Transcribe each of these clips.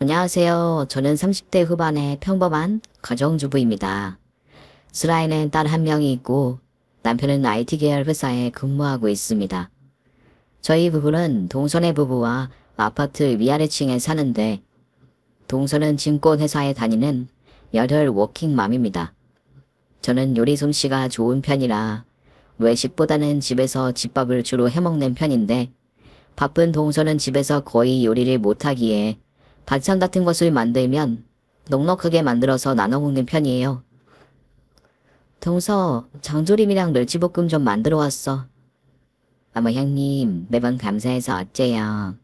안녕하세요. 저는 30대 후반의 평범한 가정주부입니다. 슬라에는 딸 한 명이 있고 남편은 IT 계열 회사에 근무하고 있습니다. 저희 부부는 동선의 부부와 아파트 위아래층에 사는데 동선은 증권회사에 다니는 열혈 워킹맘입니다. 저는 요리 솜씨가 좋은 편이라 외식보다는 집에서 집밥을 주로 해먹는 편인데 바쁜 동선은 집에서 거의 요리를 못하기에 반찬 같은 것을 만들면 넉넉하게 만들어서 나눠 먹는 편이에요. 동서, 장조림이랑 멸치볶음 좀 만들어 왔어. 어머 형님, 매번 감사해서 어째요.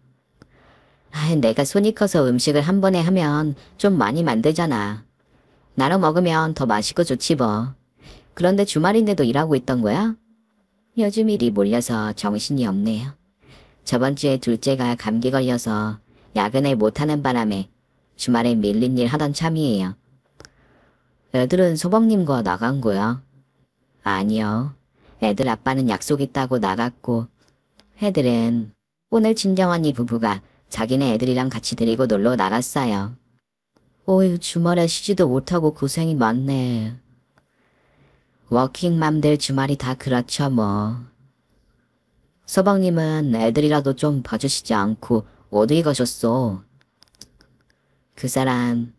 내가 손이 커서 음식을 한 번에 하면 좀 많이 만들잖아. 나눠 먹으면 더 맛있고 좋지 뭐. 그런데 주말인데도 일하고 있던 거야? 요즘 일이 몰려서 정신이 없네요. 저번 주에 둘째가 감기 걸려서 야근을 못하는 바람에 주말에 밀린 일 하던 참이에요. 애들은 소방님과 나간 거야? 아니요. 애들 아빠는 약속 있다고 나갔고 애들은 오늘 진정언니 부부가 자기네 애들이랑 같이 데리고 놀러 나갔어요. 어휴, 주말에 쉬지도 못하고 고생이 많네. 워킹맘들 주말이 다 그렇죠 뭐. 서방님은 애들이라도 좀 봐주시지 않고 어디 가셨어? 그 사람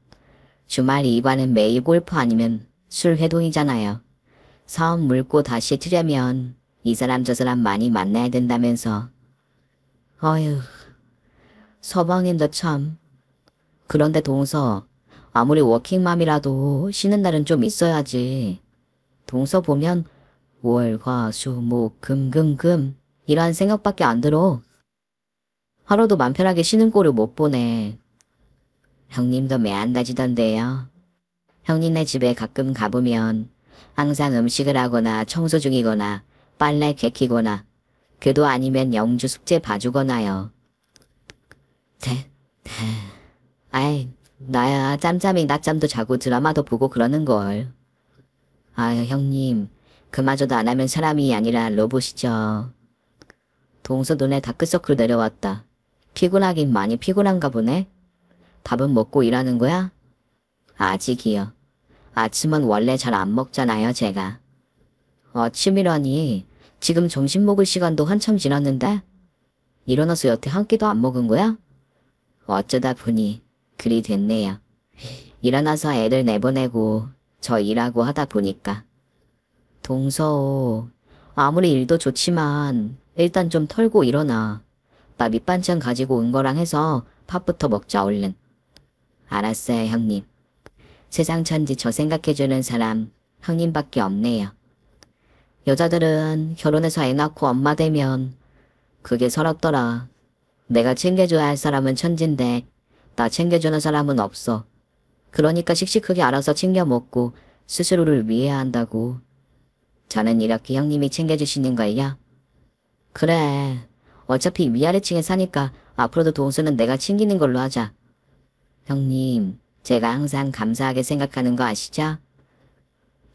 주말 일과는 매일 골프 아니면 술 회동이잖아요. 사업 물고 다시 트려면 이 사람 저 사람 많이 만나야 된다면서. 어휴, 서방님도 참. 그런데 동서, 아무리 워킹맘이라도 쉬는 날은 좀 있어야지. 동서 보면 월, 화, 수, 목, 금, 금, 금 이런 생각밖에 안 들어. 하루도 맘 편하게 쉬는 꼴을 못 보네. 형님도 매한가지던데요. 형님네 집에 가끔 가보면 항상 음식을 하거나 청소 중이거나 빨래 개키거나 그도 아니면 영주 숙제 봐주거나요. 아이, 나야 짬짬이 낮잠도 자고 드라마도 보고 그러는걸. 아유 형님, 그마저도 안 하면 사람이 아니라 로봇이죠. 동서 눈에 다크서클 내려왔다. 피곤하긴 많이 피곤한가 보네. 밥은 먹고 일하는 거야? 아직이요. 아침은 원래 잘 안 먹잖아요, 제가. 아침이라니, 지금 점심 먹을 시간도 한참 지났는데? 일어나서 여태 한 끼도 안 먹은 거야? 어쩌다 보니 그리 됐네요. 일어나서 애들 내보내고 저 일하고 하다 보니까. 동서, 아무리 일도 좋지만 일단 좀 털고 일어나. 나 밑반찬 가지고 온 거랑 해서 밥부터 먹자 얼른. 알았어요 형님. 세상 천지 저 생각해주는 사람 형님밖에 없네요. 여자들은 결혼해서 애 낳고 엄마 되면 그게 서럽더라. 내가 챙겨줘야 할 사람은 천진데 나 챙겨주는 사람은 없어. 그러니까 씩씩하게 알아서 챙겨 먹고 스스로를 위해야 한다고. 저는 이렇게 형님이 챙겨주시는 걸요. 그래. 어차피 위아래층에 사니까 앞으로도 동수는 내가 챙기는 걸로 하자. 형님, 제가 항상 감사하게 생각하는 거 아시죠?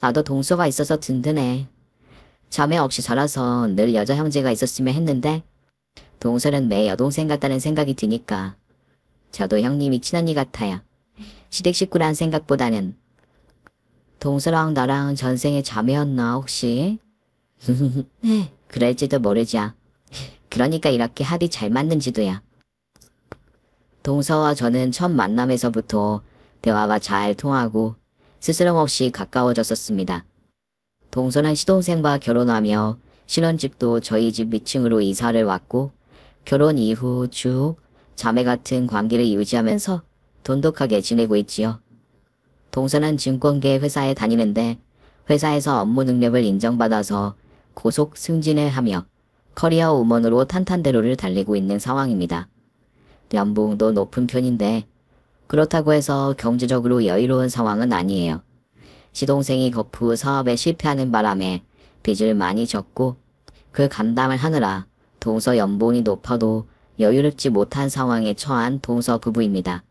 나도 동서가 있어서 든든해. 자매 없이 자라서 늘 여자 형제가 있었으면 했는데 동서는 내 여동생 같다는 생각이 드니까 저도 형님이 친언니 같아요. 시댁 식구란 생각보다는. 동서랑 나랑 전생에 자매였나 혹시? 네, 그럴지도 모르죠. 그러니까 이렇게 합이 잘 맞는지도요. 동서와 저는 첫 만남에서부터 대화가 잘 통하고 스스럼 없이 가까워졌었습니다. 동서는 시동생과 결혼하며 신혼집도 저희 집 위층으로 이사를 왔고 결혼 이후 쭉 자매 같은 관계를 유지하면서 돈독하게 지내고 있지요. 동서는 증권계 회사에 다니는데 회사에서 업무 능력을 인정받아서 고속 승진을 하며 커리어 우먼으로 탄탄대로를 달리고 있는 상황입니다. 연봉도 높은 편인데 그렇다고 해서 경제적으로 여유로운 상황은 아니에요. 시동생이 거푸 사업에 실패하는 바람에 빚을 많이 졌고 그 감당을 하느라 동서 연봉이 높아도 여유롭지 못한 상황에 처한 동서 부부입니다.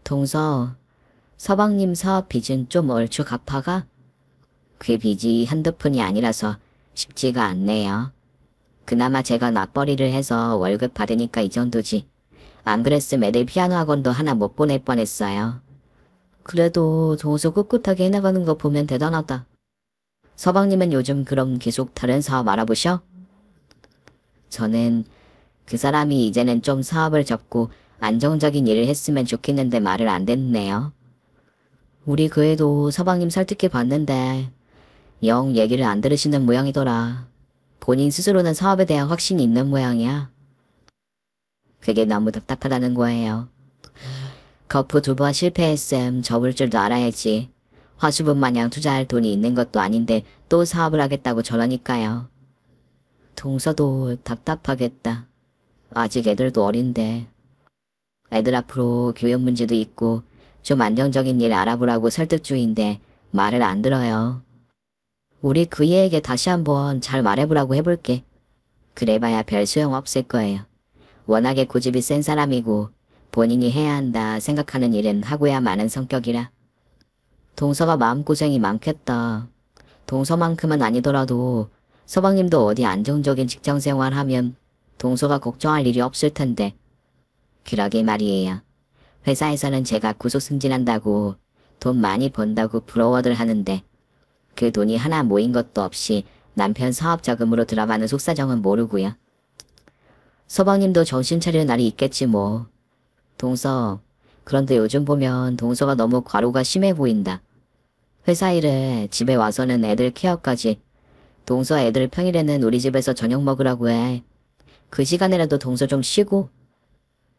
동서, 서방님 사업 빚은 좀 얼추 갚아가? 그 빚이 한두 푼이 아니라서 쉽지가 않네요. 그나마 제가 맞벌이를 해서 월급 받으니까 이 정도지. 안 그랬으면 애들 피아노 학원도 하나 못 보낼 뻔했어요. 그래도 동서 꿋꿋하게 해나가는 거 보면 대단하다. 서방님은 요즘 그럼 계속 다른 사업 알아보셔? 저는 그 사람이 이제는 좀 사업을 접고 안정적인 일을 했으면 좋겠는데 말을 안 듣네요. 우리 교회도 서방님 설득해 봤는데 영 얘기를 안 들으시는 모양이더라. 본인 스스로는 사업에 대한 확신이 있는 모양이야. 그게 너무 답답하다는 거예요. 거푸 2번 실패했음 접을 줄도 알아야지. 화수분 마냥 투자할 돈이 있는 것도 아닌데 또 사업을 하겠다고 저러니까요. 동서도 답답하겠다. 아직 애들도 어린데. 애들 앞으로 교육 문제도 있고 좀 안정적인 일 알아보라고 설득 중인데 말을 안 들어요. 우리 그 애에게 다시 한번 잘 말해보라고 해볼게. 그래봐야 별 소용 없을 거예요. 워낙에 고집이 센 사람이고 본인이 해야 한다 생각하는 일은 하고야 마는 성격이라. 동서가 마음고생이 많겠다. 동서만큼은 아니더라도 서방님도 어디 안정적인 직장생활 하면 동서가 걱정할 일이 없을 텐데. 그러게 말이에요. 회사에서는 제가 구속 승진한다고 돈 많이 번다고 부러워들 하는데 그 돈이 하나 모인 것도 없이 남편 사업 자금으로 들어가는 속사정은 모르고요. 서방님도 정신 차릴 날이 있겠지 뭐. 동서, 그런데 요즘 보면 동서가 너무 과로가 심해 보인다. 회사 일에 집에 와서는 애들 케어까지. 동서 애들 평일에는 우리 집에서 저녁 먹으라고 해. 그 시간이라도 동서 좀 쉬고.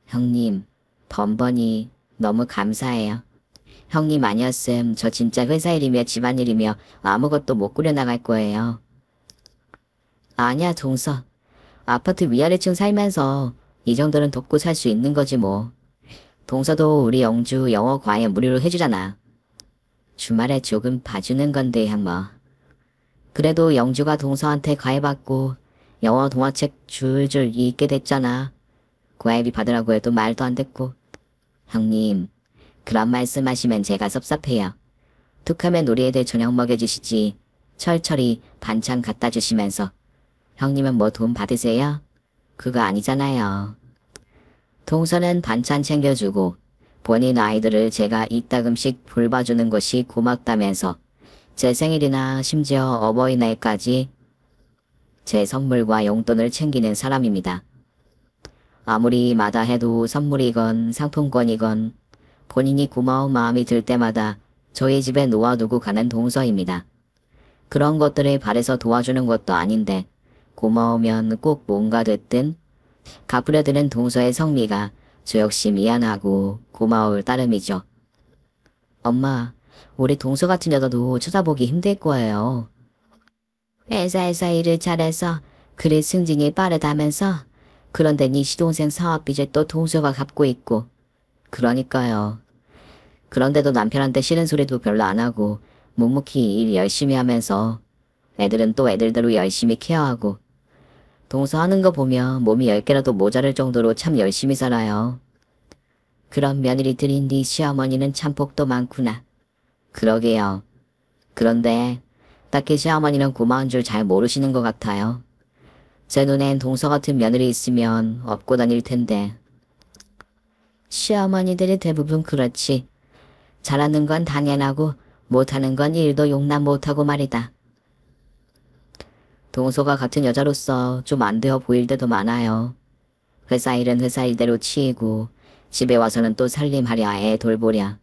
형님, 번번이 너무 감사해요. 형님 아니었음 저 진짜 회사 일이며 집안일이며 아무것도 못 꾸려나갈 거예요. 아니야 동서. 아파트 위아래층 살면서 이 정도는 돕고 살 수 있는 거지 뭐. 동서도 우리 영주 영어 과외 무료로 해주잖아. 주말에 조금 봐주는 건데 뭐. 그래도 영주가 동서한테 과외받고 영어 동화책 줄줄 읽게 됐잖아. 과외비 받으라고 해도 말도 안 듣고. 형님, 그런 말씀하시면 제가 섭섭해요. 툭하면 우리 애들 저녁 먹여주시지. 철철이 반찬 갖다 주시면서. 형님은 뭐 돈 받으세요? 그거 아니잖아요. 동서는 반찬 챙겨주고 본인 아이들을 제가 이따금씩 돌봐주는 것이 고맙다면서 제 생일이나 심지어 어버이날까지 제 선물과 용돈을 챙기는 사람입니다. 아무리 마다해도 선물이건 상품권이건 본인이 고마운 마음이 들 때마다 저희 집에 놓아두고 가는 동서입니다. 그런 것들을 바래서 도와주는 것도 아닌데 고마우면 꼭 뭔가 됐든 갚으려 드는 동서의 성미가 저 역시 미안하고 고마울 따름이죠. 엄마, 우리 동서 같은 여자도 쳐다보기 힘들 거예요. 회사에서 일을 잘해서 그래 승진이 빠르다면서. 그런데 네 시동생 사업빚을 또 동서가 갚고 있고. 그러니까요. 그런데도 남편한테 싫은 소리도 별로 안 하고 묵묵히 일 열심히 하면서 애들은 또 애들대로 열심히 케어하고. 동서 하는 거 보면 몸이 10개라도 모자랄 정도로 참 열심히 살아요. 그런 며느리들인 네 시어머니는 참 복도 많구나. 그러게요. 그런데 딱히 시어머니는 고마운 줄 잘 모르시는 것 같아요. 제 눈엔 동서 같은 며느리 있으면 업고 다닐 텐데. 시어머니들이 대부분 그렇지. 잘하는 건 당연하고 못하는 건 일도 용납 못하고 말이다. 동서가 같은 여자로서 좀 안 되어 보일 때도 많아요. 회사 일은 회사 일대로 치이고 집에 와서는 또 살림하랴 애 돌보랴.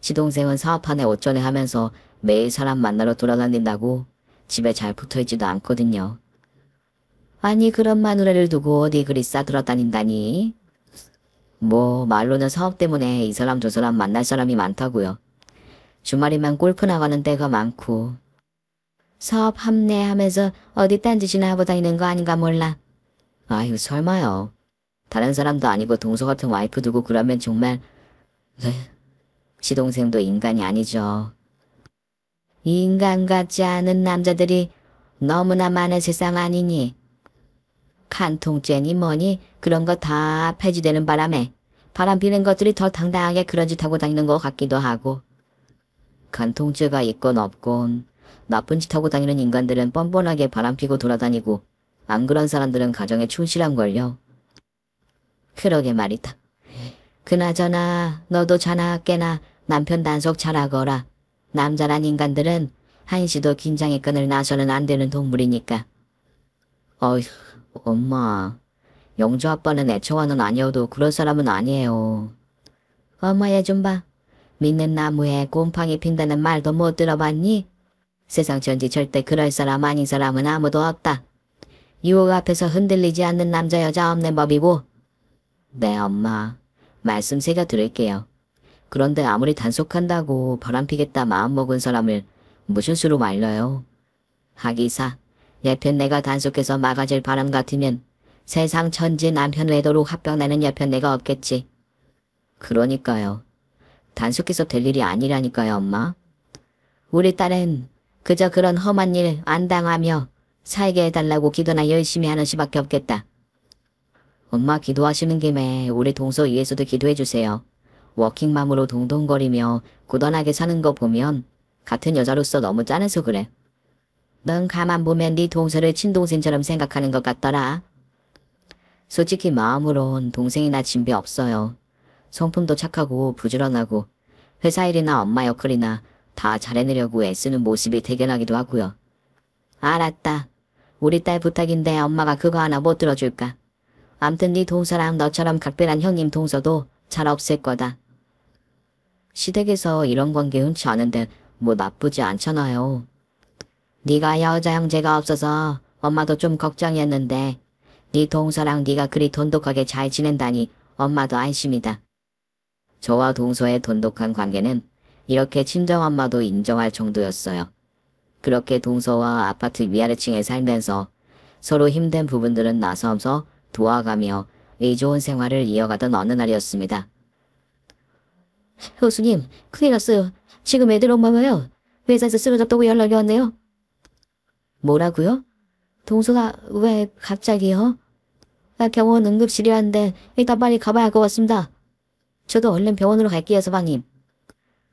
시동생은 사업하네 어쩌네 하면서 매일 사람 만나러 돌아다닌다고 집에 잘 붙어있지도 않거든요. 아니 그런 마누라를 두고 어디 그리 싸돌아다닌다니. 뭐 말로는 사업 때문에 이 사람 저 사람 만날 사람이 많다고요. 주말이면 골프 나가는 때가 많고. 사업 합리하면서 어디 딴짓이나 하고 다니는 거 아닌가 몰라. 아유 설마요. 다른 사람도 아니고 동서 같은 와이프 두고 그러면 정말. 시동생도 인간이 아니죠. 인간 같지 않은 남자들이 너무나 많은 세상 아니니. 간통죄니 뭐니 그런 거 다 폐지되는 바람에 바람 피는 것들이 더 당당하게 그런 짓 하고 다니는 것 같기도 하고. 간통죄가 있건 없건 나쁜 짓 하고 다니는 인간들은 뻔뻔하게 바람피고 돌아다니고 안 그런 사람들은 가정에 충실한걸요. 그러게 말이다. 그나저나 너도 자나 깨나 남편 단속 잘하거라. 남자란 인간들은 한시도 긴장의 끈을 놔서는 안 되는 동물이니까. 어휴, 엄마. 영주 아빠는 애처와는 아니어도 그럴 사람은 아니에요. 엄마 얘 좀 봐. 믿는 나무에 곰팡이 핀다는 말도 못 들어봤니? 세상 전지 절대 그럴 사람 아닌 사람은 아무도 없다. 유혹 앞에서 흔들리지 않는 남자 여자 없는 법이고. 네 엄마. 말씀 새겨 드릴게요. 그런데 아무리 단속한다고 바람피겠다 마음먹은 사람을 무슨 수로 말려요. 하기사 예편 내가 단속해서 막아질 바람 같으면 세상 천지 남편 외도록 합병나는 여편 내가 없겠지. 그러니까요. 단속해서 될 일이 아니라니까요 엄마. 우리 딸은 그저 그런 험한 일 안 당하며 살게 해달라고 기도나 열심히 하는 수밖에 없겠다. 엄마 기도하시는 김에 우리 동서 위해서도 기도해주세요. 워킹맘으로 동동거리며 고단하게 사는 거 보면 같은 여자로서 너무 짠해서 그래. 넌 가만 보면 네 동서를 친동생처럼 생각하는 것 같더라. 솔직히 마음으론 동생이나 진배 없어요. 성품도 착하고 부지런하고 회사 일이나 엄마 역할이나 다 잘해내려고 애쓰는 모습이 대견하기도 하고요. 알았다. 우리 딸 부탁인데 엄마가 그거 하나 못 들어줄까? 암튼 네 동서랑 너처럼 각별한 형님 동서도 잘 없을 거다. 시댁에서 이런 관계 흔치 않은데 뭐 나쁘지 않잖아요. 네가 여자 형제가 없어서 엄마도 좀 걱정이었는데 네 동서랑 네가 그리 돈독하게 잘 지낸다니 엄마도 안심이다. 저와 동서의 돈독한 관계는 이렇게 친정엄마도 인정할 정도였어요. 그렇게 동서와 아파트 위아래층에 살면서 서로 힘든 부분들은 나서서 도와가며 의좋은 생활을 이어가던 어느 날이었습니다. 교수님, 큰일 났어요. 지금 애들 엄마가요. 회사에서 쓰러졌다고 연락이 왔네요. 뭐라고요? 동서가 왜 갑자기요? 병원 응급실이라는데 일단 빨리 가봐야 할 것 같습니다. 저도 얼른 병원으로 갈게요, 서방님.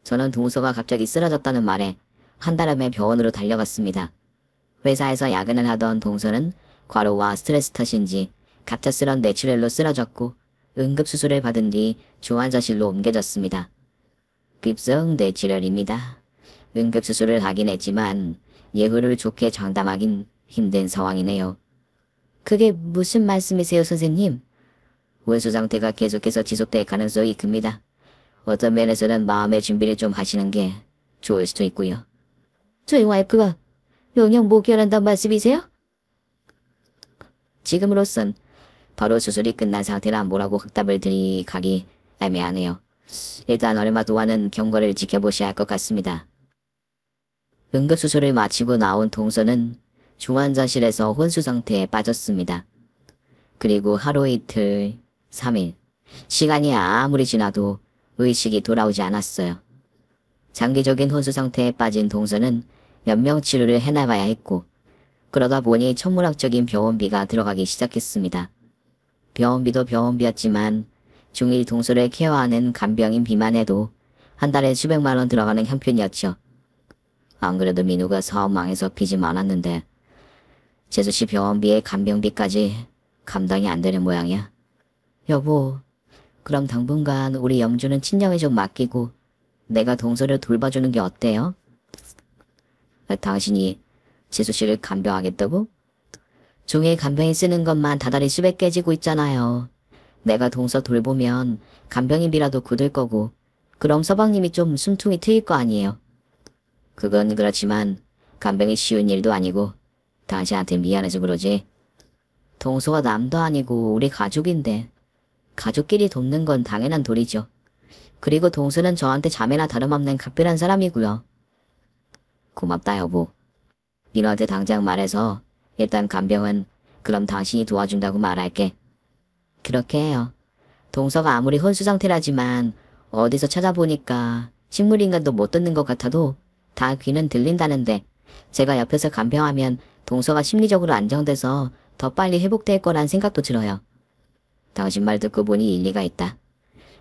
저는 동서가 갑자기 쓰러졌다는 말에 한달음에 병원으로 달려갔습니다. 회사에서 야근을 하던 동서는 과로와 스트레스 탓인지 갑작스런 뇌출혈로 쓰러졌고 응급수술을 받은 뒤 중환자실로 옮겨졌습니다. 급성 뇌출혈입니다. 응급수술을 하긴 했지만 예후를 좋게 장담하긴 힘든 상황이네요. 그게 무슨 말씀이세요, 선생님? 원수 상태가 계속해서 지속될 가능성이 큽니다. 어떤 면에서는 마음의 준비를 좀 하시는 게 좋을 수도 있고요. 저희 와이프가 영영 못 결한단 말씀이세요? 지금으로선 바로 수술이 끝난 상태라 뭐라고 확답을 드리기 애매하네요. 일단 얼마 동안은 경과를 지켜보셔야 할 것 같습니다. 응급수술을 마치고 나온 동서는 중환자실에서 혼수 상태에 빠졌습니다. 그리고 하루 이틀, 3일, 시간이 아무리 지나도 의식이 돌아오지 않았어요. 장기적인 혼수 상태에 빠진 동서는 연명 치료를 해나가야 했고 그러다 보니 천문학적인 병원비가 들어가기 시작했습니다. 병원비도 병원비였지만 중1 동서를 케어하는 간병인 비만 해도 한 달에 수백만 원 들어가는 형편이었죠. 안 그래도 민우가 사업 망해서 빚이 많았는데 재수씨 병원비에 간병비까지 감당이 안 되는 모양이야. 여보, 그럼 당분간 우리 영주는 친정에 좀 맡기고 내가 동서를 돌봐주는 게 어때요? 당신이 재수씨를 간병하겠다고? 종일 간병인 쓰는 것만 다달이 수백 개지고 있잖아요. 내가 동서 돌보면 간병인비라도 굳을 거고 그럼 서방님이 좀 숨통이 트일 거 아니에요. 그건 그렇지만 간병이 쉬운 일도 아니고 당신한테 미안해서 그러지. 동서가 남도 아니고 우리 가족인데 가족끼리 돕는 건 당연한 도리죠. 그리고 동서는 저한테 자매나 다름없는 각별한 사람이고요. 고맙다 여보. 민호한테 당장 말해서 일단 간병은 그럼 당신이 도와준다고 말할게. 그렇게 해요. 동서가 아무리 혼수 상태라지만 어디서 찾아보니까 식물인간도 못 듣는 것 같아도 다 귀는 들린다는데 제가 옆에서 간병하면 동서가 심리적으로 안정돼서 더 빨리 회복될 거란 생각도 들어요. 당신 말 듣고 보니 일리가 있다.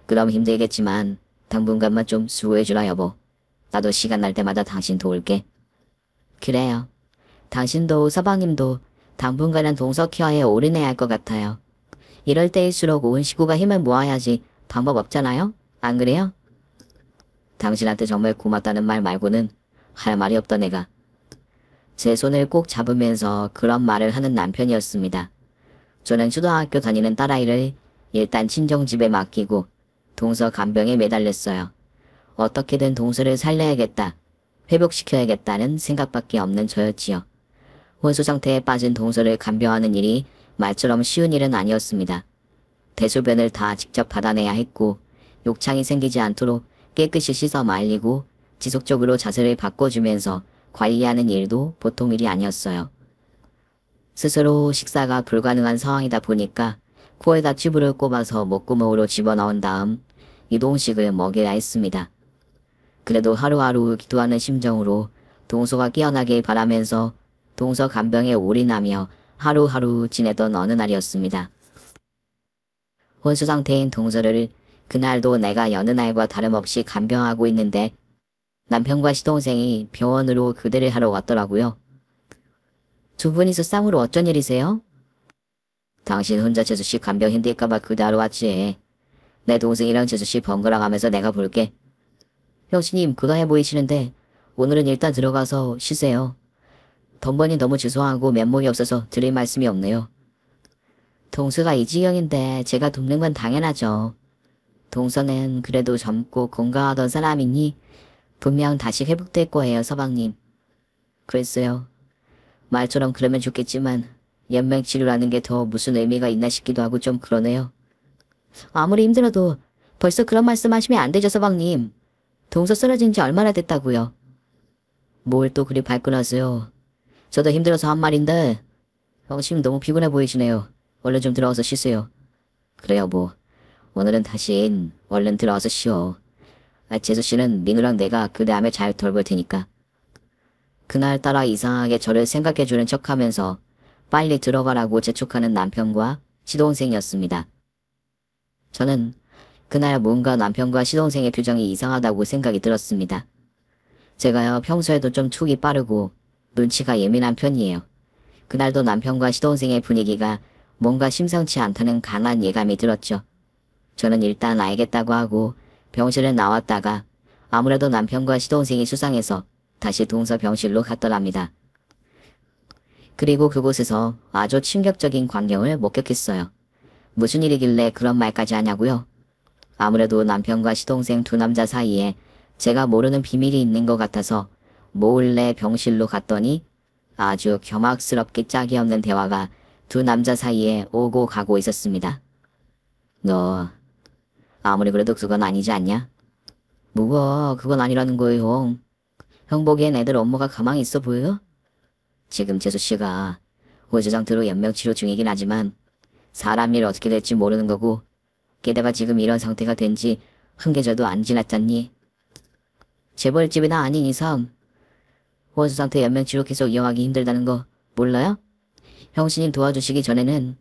그럼 힘들겠지만 당분간만 좀 수고해주라 여보. 나도 시간 날 때마다 당신 도울게. 그래요. 당신도 서방님도 당분간은 동서 케어에 올인해야 할 것 같아요. 이럴 때일수록 온 식구가 힘을 모아야지 방법 없잖아요? 안 그래요? 당신한테 정말 고맙다는 말 말고는 할 말이 없던 애가 제 손을 꼭 잡으면서 그런 말을 하는 남편이었습니다. 저는 초등학교 다니는 딸아이를 일단 친정집에 맡기고 동서 간병에 매달렸어요. 어떻게든 동서를 살려야겠다, 회복시켜야겠다는 생각밖에 없는 저였지요. 혼수 상태에 빠진 동서를 간병하는 일이 말처럼 쉬운 일은 아니었습니다. 대소변을 다 직접 받아내야 했고 욕창이 생기지 않도록 깨끗이 씻어 말리고 지속적으로 자세를 바꿔주면서 관리하는 일도 보통 일이 아니었어요. 스스로 식사가 불가능한 상황이다 보니까 코에다 튜브를 꼽아서 목구멍으로 집어넣은 다음 이동식을 먹여야 했습니다. 그래도 하루하루 기도하는 심정으로 동서가 깨어나길 바라면서 동서 간병에 올인하며 하루하루 지내던 어느 날이었습니다. 혼수 상태인 동서를 그날도 내가 여느 날과 다름없이 간병하고 있는데 남편과 시동생이 병원으로 교대를 하러 왔더라고요. 두 분이서 쌍으로 어쩐 일이세요? 당신 혼자 재수씨 간병 힘들까봐 교대하러 왔지. 내 동생이랑 재수씨 번갈아 가면서 내가 볼게. 형수님 그거해 보이시는데 오늘은 일단 들어가서 쉬세요. 덤번이 너무 죄송하고 면목이 없어서 드릴 말씀이 없네요. 동서가 이 지경인데 제가 돕는 건 당연하죠. 동서는 그래도 젊고 건강하던 사람이니 분명 다시 회복될 거예요, 서방님. 글쎄요. 말처럼 그러면 좋겠지만 연명치료라는 게 더 무슨 의미가 있나 싶기도 하고 좀 그러네요. 아무리 힘들어도 벌써 그런 말씀하시면 안 되죠, 서방님. 동서 쓰러진 지 얼마나 됐다고요. 뭘 또 그리 발끈하세요. 저도 힘들어서 한 말인데 형님 너무 피곤해 보이시네요. 얼른 좀 들어가서 쉬세요. 그래요 뭐. 오늘은 다시 얼른 들어가서 쉬어. 재수씨는 민우랑 내가 그 다음에 잘 돌볼 테니까. 그날따라 이상하게 저를 생각해주는 척하면서 빨리 들어가라고 재촉하는 남편과 시동생이었습니다. 저는 그날 뭔가 남편과 시동생의 표정이 이상하다고 생각이 들었습니다. 제가요 평소에도 좀 촉이 빠르고 눈치가 예민한 편이에요. 그날도 남편과 시동생의 분위기가 뭔가 심상치 않다는 강한 예감이 들었죠. 저는 일단 알겠다고 하고 병실에 나왔다가 아무래도 남편과 시동생이 수상해서 다시 동서 병실로 갔더랍니다. 그리고 그곳에서 아주 충격적인 광경을 목격했어요. 무슨 일이길래 그런 말까지 하냐고요? 아무래도 남편과 시동생 두 남자 사이에 제가 모르는 비밀이 있는 것 같아서 몰래 병실로 갔더니 아주 경악스럽게 짝이 없는 대화가 두 남자 사이에 오고 가고 있었습니다. 너 아무리 그래도 그건 아니지 않냐? 뭐가 그건 아니라는 거예요, 형. 형 보기엔 애들 엄마가 가만히 있어 보여요? 지금 재수씨가 호주 상태로 연명치료 중이긴 하지만 사람 일 어떻게 될지 모르는 거고 게다가 지금 이런 상태가 된 지 한 계절도 안 지났잖니. 재벌집이나 아닌 이상 호주 상태 연명치료 계속 이어가기 힘들다는 거 몰라요? 형수님 도와주시기 전에는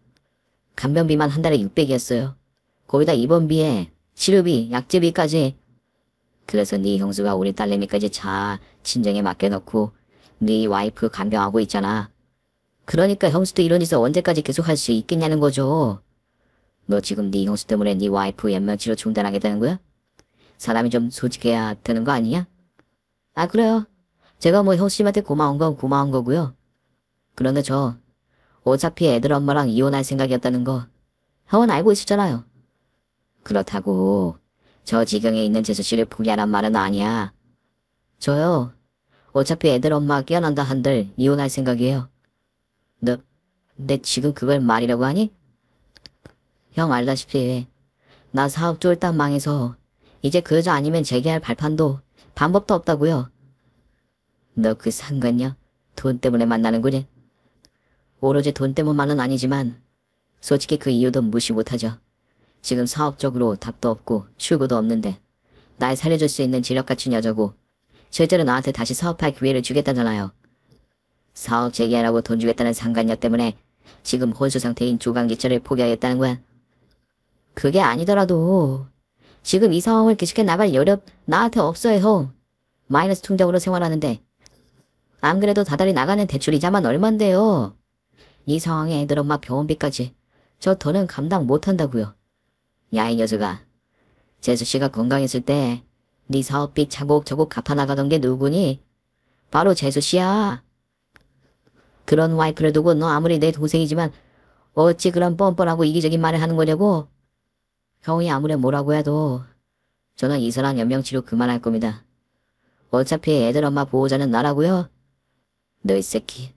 간병비만 한 달에 600이었어요. 거기다 입원비에 치료비, 약제비까지. 그래서 네 형수가 우리 딸내미까지 자 친정에 맡겨놓고 네 와이프 간병하고 있잖아. 그러니까 형수도 이런 짓을 언제까지 계속 할 수 있겠냐는 거죠. 너 지금 네 형수 때문에 네 와이프 연명치료 중단하겠다는 거야? 사람이 좀 솔직해야 되는 거 아니냐? 아 그래요. 제가 뭐 형수님한테 고마운 건 고마운 거고요. 그런데 저 어차피 애들 엄마랑 이혼할 생각이었다는 거 형은 알고 있었잖아요. 그렇다고 저 지경에 있는 재수씨를 포기하란 말은 아니야. 저요. 어차피 애들 엄마 깨어난다 한들 이혼할 생각이에요. 내 지금 그걸 말이라고 하니? 형 알다시피 나 사업 쫄딱 망해서 이제 그 여자 아니면 재개할 발판도 방법도 없다고요. 너 그 상관녀 돈 때문에 만나는 거지? 오로지 돈 때문만은 아니지만 솔직히 그 이유도 무시 못하죠. 지금 사업적으로 답도 없고 출구도 없는데 날 살려줄 수 있는 지력 갖춘 여자고 실제로 나한테 다시 사업할 기회를 주겠다잖아요. 사업 재개하라고 돈 주겠다는 상간녀 때문에 지금 혼수 상태인 조강기철을 포기하겠다는 거야. 그게 아니더라도 지금 이 상황을 계속해 나갈 여력 나한테 없어요, 형. 마이너스 통장으로 생활하는데 안 그래도 다달이 나가는 대출 이자만 얼만데요. 이 상황에 애들 엄마 병원비까지 저 더는 감당 못한다고요. 야 이 녀석아, 재수씨가 건강했을 때 네 사업비 차곡차곡 갚아나가던 게 누구니? 바로 재수씨야. 그런 와이프를 두고 너 아무리 내 동생이지만 어찌 그런 뻔뻔하고 이기적인 말을 하는 거냐고. 형이 아무리 뭐라고 해도 저는 이사랑 연명치료 그만할 겁니다. 어차피 애들 엄마 보호자는 나라고요. 너 이 새끼.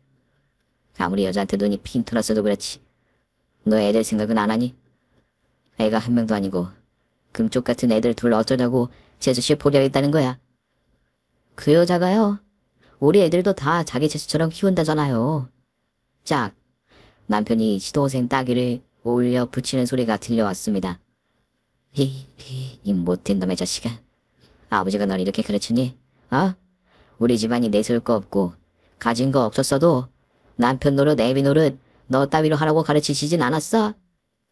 아무리 여자한테 눈이 핀 돌았어도 그렇지. 너 애들 생각은 안 하니? 애가 한 명도 아니고 금쪽 같은 애들 둘 어쩌자고 재수씨 포기하겠다는 거야. 그 여자가요. 우리 애들도 다 자기 재수처럼 키운다잖아요. 짝. 남편이 시동생 따귀를 올려 붙이는 소리가 들려왔습니다. 이 못된 놈의 자식아. 아버지가 널 이렇게 가르치니? 어? 우리 집안이 내세울 거 없고 가진 거 없었어도 남편 노릇 애비 노릇 너 따위로 하라고 가르치시진 않았어?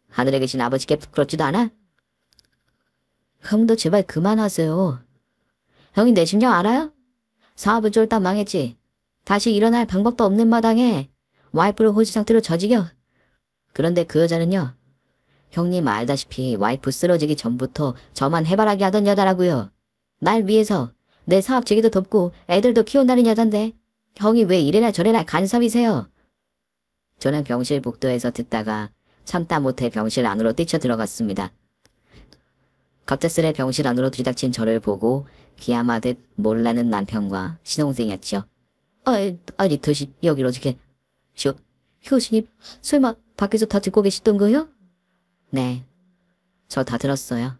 하늘에 계신 아버지께 부끄럽지도 않아? 형도 제발 그만하세요. 형이 내 심정 알아요? 사업은 쫄딱 망했지. 다시 일어날 방법도 없는 마당에 와이프를 호주 상태로 저지겨. 그런데 그 여자는요. 형님 알다시피 와이프 쓰러지기 전부터 저만 해바라기 하던 여자라고요. 날 위해서 내 사업 재기도 돕고 애들도 키운다는 여잔데 형이 왜 이래라 저래라 간섭이세요? 저는 병실 복도에서 듣다가 참다 못해 병실 안으로 뛰쳐 들어갔습니다. 갑작스레 병실 안으로 들이닥친 저를 보고 기함하듯 몰라는 남편과 신혼생이었지요. 아니 도시 여기로 어떻게... 효신님 설마 밖에서 다 듣고 계시던 거요? 네, 저 다 들었어요.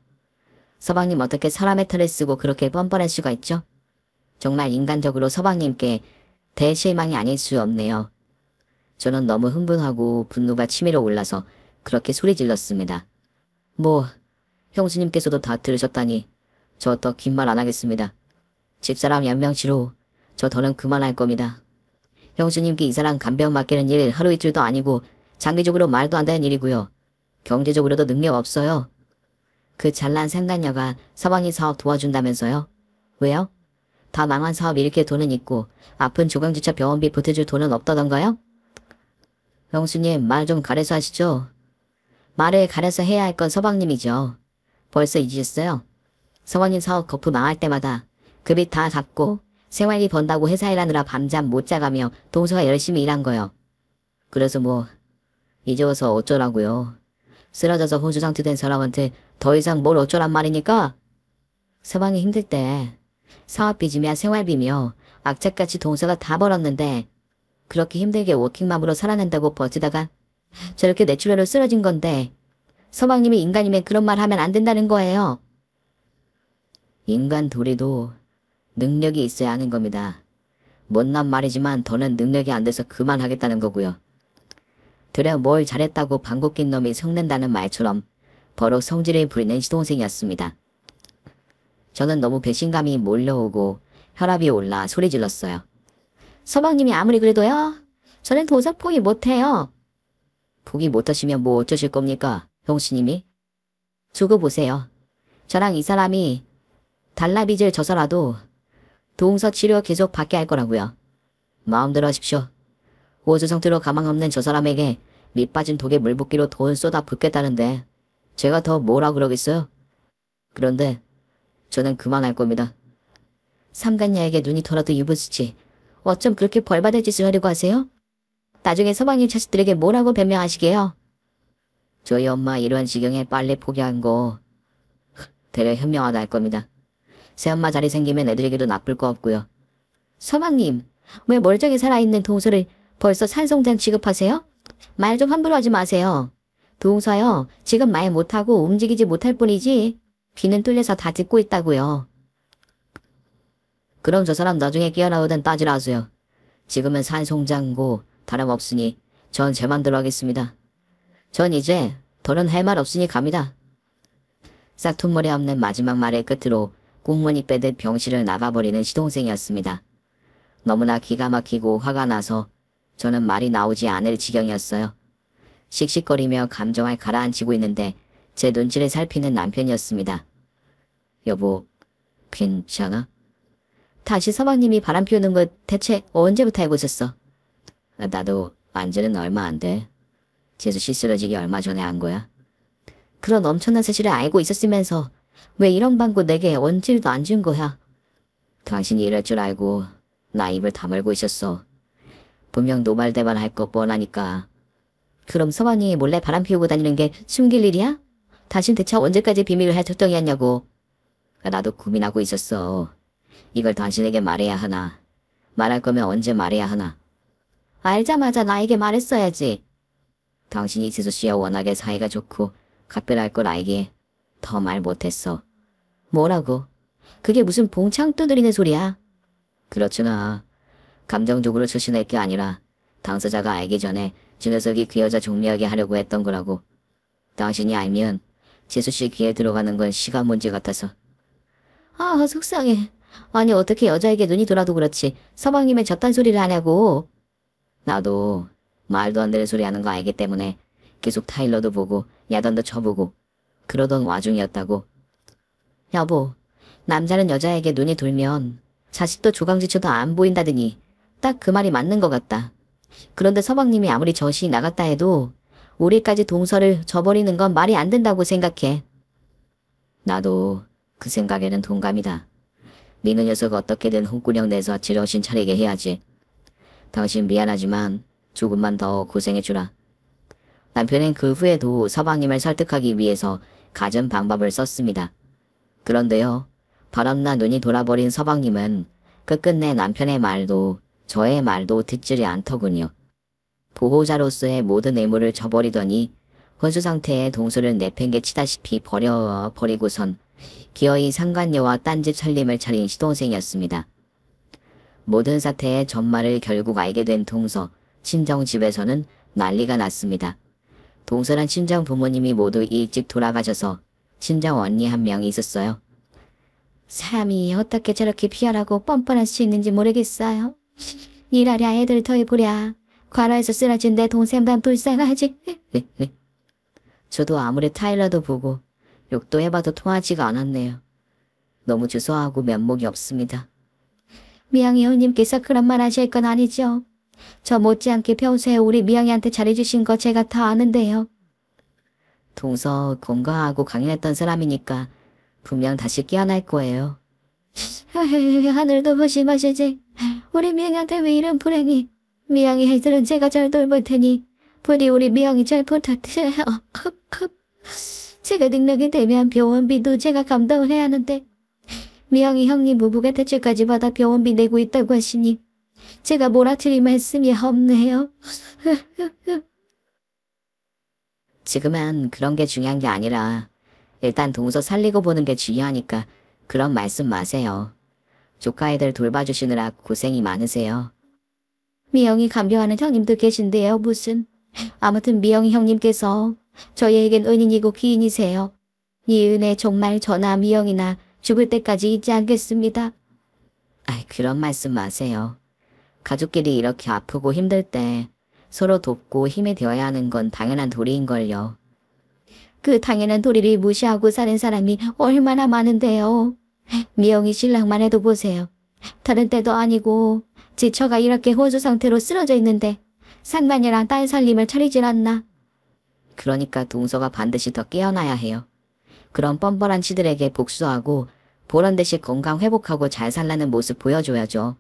서방님 어떻게 사람의 탈을 쓰고 그렇게 뻔뻔할 수가 있죠? 정말 인간적으로 서방님께 대실망이 아닐 수 없네요. 저는 너무 흥분하고 분노가 치밀어 올라서 그렇게 소리 질렀습니다. 뭐 형수님께서도 다 들으셨다니 저 더 긴 말 안 하겠습니다. 집사람 연명치로 저 더는 그만할 겁니다. 형수님께 이 사람 간병 맡기는 일 하루 이틀도 아니고 장기적으로 말도 안 되는 일이고요. 경제적으로도 능력 없어요. 그 잘난 생단녀가 서방이 사업 도와준다면서요? 왜요? 다 망한 사업 일으킬 돈은 있고 아픈 조강지차 병원비 보태줄 돈은 없다던가요? 형수님 말 좀 가려서 하시죠. 말을 가려서 해야 할 건 서방님이죠. 벌써 잊으셨어요? 서방님 사업 거푸 망할 때마다 그 빚 다 갚고 생활비 번다고 회사 일하느라 밤잠 못 자가며 동서가 열심히 일한 거요. 그래서 뭐 이제 와서 어쩌라고요. 쓰러져서 혼수 상태 된 사람한테 더 이상 뭘 어쩌란 말이니까. 서방이 힘들 때 사업비지며 생활비며 악착같이 동서가 다 벌었는데 그렇게 힘들게 워킹맘으로 살아낸다고 버티다가 저렇게 뇌출혈로 쓰러진 건데 서방님이 인간이면 그런 말 하면 안 된다는 거예요. 인간 도리도 능력이 있어야 하는 겁니다. 못난 말이지만 더는 능력이 안 돼서 그만하겠다는 거고요. 되려 뭘 잘했다고 방귀 낀 놈이 성낸다는 말처럼 버럭 성질을 부리는 시동생이었습니다. 저는 너무 배신감이 몰려오고 혈압이 올라 소리 질렀어요. 서방님이 아무리 그래도요. 저는 도저히 포기 못해요. 포기 못하시면 뭐 어쩌실 겁니까? 형수님이? 두고 보세요. 저랑 이 사람이 달라빚을 져서라도 동서 치료 계속 받게 할 거라고요. 마음대로 하십시오. 호주 상태로 가망 없는 저 사람에게 밑빠진 독에 물 붓기로 돈 쏟아 붓겠다는데 제가 더 뭐라 그러겠어요? 그런데 저는 그만할 겁니다. 삼간녀에게 눈이 털어도 유부수지 어쩜 그렇게 벌받을 짓을 하려고 하세요? 나중에 서방님 자식들에게 뭐라고 변명하시게요? 저희 엄마 이런 지경에 빨리 포기한 거 되려 현명하다 할 겁니다. 새엄마 자리 생기면 애들에게도 나쁠 거 없고요. 서방님, 왜 멀쩡히 살아있는 동서를 벌써 산송장 취급하세요? 말 좀 함부로 하지 마세요. 동서요, 지금 말 못하고 움직이지 못할 뿐이지 귀는 뚫려서 다 듣고 있다고요. 그럼 저 사람 나중에 끼어나오든 따지라 하세요. 지금은 산송장고 다름없으니 전 제 맘대로 하겠습니다. 전 이제 더는 할 말 없으니 갑니다. 싹퉁머리 없는 마지막 말의 끝으로 꽁무니 빼듯 병실을 나가버리는 시동생이었습니다. 너무나 기가 막히고 화가 나서 저는 말이 나오지 않을 지경이었어요. 씩씩거리며 감정을 가라앉히고 있는데 제 눈치를 살피는 남편이었습니다. 여보, 괜찮아? 다시 서방님이 바람 피우는 것 대체 언제부터 알고 있었어? 나도 안지는 얼마 안 돼. 재수씨 쓰러지기 얼마 전에 한 거야. 그런 엄청난 사실을 알고 있었으면서 왜 이런 방구 내게 원질도 안 준 거야? 당신이 이럴 줄 알고 나 입을 다물고 있었어. 분명 노발대발 할 거 뻔하니까. 그럼 서방이 몰래 바람 피우고 다니는 게 숨길 일이야? 당신 대체 언제까지 비밀을 할 작정이었냐고. 나도 고민하고 있었어. 이걸 당신에게 말해야 하나. 말할 거면 언제 말해야 하나. 알자마자 나에게 말했어야지. 당신이 지수 씨와 워낙에 사이가 좋고 각별할 걸 알기에 더 말 못했어. 뭐라고? 그게 무슨 봉창 두드리는 소리야? 그렇구나. 감정적으로 출신할 게 아니라 당사자가 알기 전에 주 녀석이 그 여자 종료하게 하려고 했던 거라고. 당신이 알면 지수 씨 귀에 들어가는 건 시간 문제 같아서. 아, 속상해. 아니 어떻게 여자에게 눈이 돌아도 그렇지 서방님의 저딴 소리를 하냐고. 나도 말도 안 되는 소리 하는 거 알기 때문에 계속 타일러도 보고 야단도 쳐보고 그러던 와중이었다고. 여보, 남자는 여자에게 눈이 돌면 자식도 조강지초도 안 보인다더니 딱 그 말이 맞는 것 같다. 그런데 서방님이 아무리 젖이 나갔다 해도 우리까지 동서를 저버리는 건 말이 안 된다고 생각해. 나도 그 생각에는 동감이다. 미는 녀석 어떻게든 홍구령 내서 지정신 차리게 해야지. 당신 미안하지만 조금만 더 고생해주라. 남편은 그 후에도 서방님을 설득하기 위해서 갖은 방법을 썼습니다. 그런데요, 바람나 눈이 돌아버린 서방님은 끝끝내 남편의 말도 저의 말도 듣지를 않더군요. 보호자로서의 모든 의무를 저버리더니 혼수 상태의 동서를 내팽개치다시피 버려버리고선 기어이 상간녀와 딴집 살림을 차린 시동생이었습니다. 모든 사태의 전말을 결국 알게 된 동서, 친정집에서는 난리가 났습니다. 동서란 친정 부모님이 모두 일찍 돌아가셔서 친정 언니 한 명이 있었어요. 사람이 어떻게 저렇게 비열하고 뻔뻔할 수 있는지 모르겠어요. 일하랴 애들 더해보랴. 과로에서 쓰러진 내 동생만 불쌍하지. 저도 아무리 타일러도 보고 욕도 해봐도 통하지가 않았네요. 너무 주소하고 면목이 없습니다. 미영이 형님께서 그런 말 하실 건 아니죠. 저 못지않게 평소에 우리 미영이한테 잘해주신 거 제가 다 아는데요. 동서 건강하고 강인했던 사람이니까 분명 다시 깨어날 거예요. 하늘도 보시마시지. 우리 미영이한테 왜 이런 불행이. 미영이 애들은 제가 잘 돌볼 테니 부디 우리 미영이 잘 부탁드려요. 제가 능력이 되면 병원비도 제가 감당을 해야 하는데 미영이 형님 부부가 대출까지 받아 병원비 내고 있다고 하시니 제가 몰아드릴 말씀이 없네요. 지금은 그런 게 중요한 게 아니라 일단 동서 살리고 보는 게 중요하니까 그런 말씀 마세요. 조카 애들 돌봐주시느라 고생이 많으세요. 미영이 간병하는 형님도 계신데요. 무슨. 아무튼 미영이 형님께서 저희에겐 은인이고 기인이세요. 이 은혜 정말 저나 미영이나 죽을 때까지 잊지 않겠습니다. 아이, 그런 말씀 마세요. 가족끼리 이렇게 아프고 힘들 때 서로 돕고 힘이 되어야 하는 건 당연한 도리인걸요. 그 당연한 도리를 무시하고 사는 사람이 얼마나 많은데요. 미영이 신랑만 해도 보세요. 다른 때도 아니고 지처가 이렇게 혼수 상태로 쓰러져 있는데 상만이랑 딸 살림을 차리질 않나. 그러니까 동서가 반드시 더 깨어나야 해요. 그런 뻔뻔한 치들에게 복수하고 보란듯이 건강 회복하고 잘 살라는 모습 보여줘야죠.